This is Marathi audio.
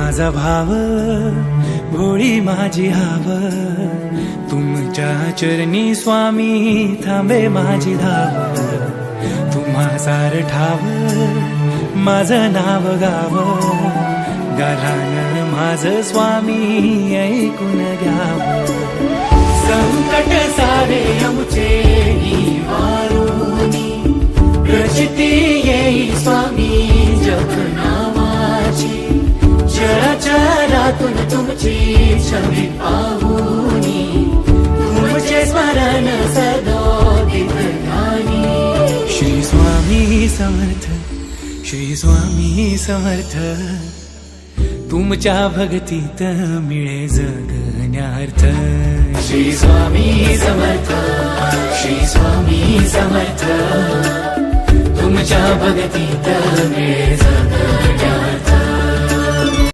माझा भाव भोळी माझी हाव, तुमच्या चरणी स्वामी थांबे माझी धाव. तुम्हा सार ठाव माझं नाव गाव, गालान माझं स्वामी ऐकून घ्याव. संकट सारे आमचे निवारुनी, प्रचिती येई स्वामी जप नावाची. चराचरातून तुमची छवी पाहुनी, तुमचे स्मरण सदोदित ध्यानी. श्री स्वामी समर्थ, श्री स्वामी समर्थ, तुमच्या भक्तीत मिळे जगण्यार्थ. श्री स्वामी समर्थ, श्री स्वामी समर्थ, तुमच्या भक्तीत मिळे जगण्यार्थ.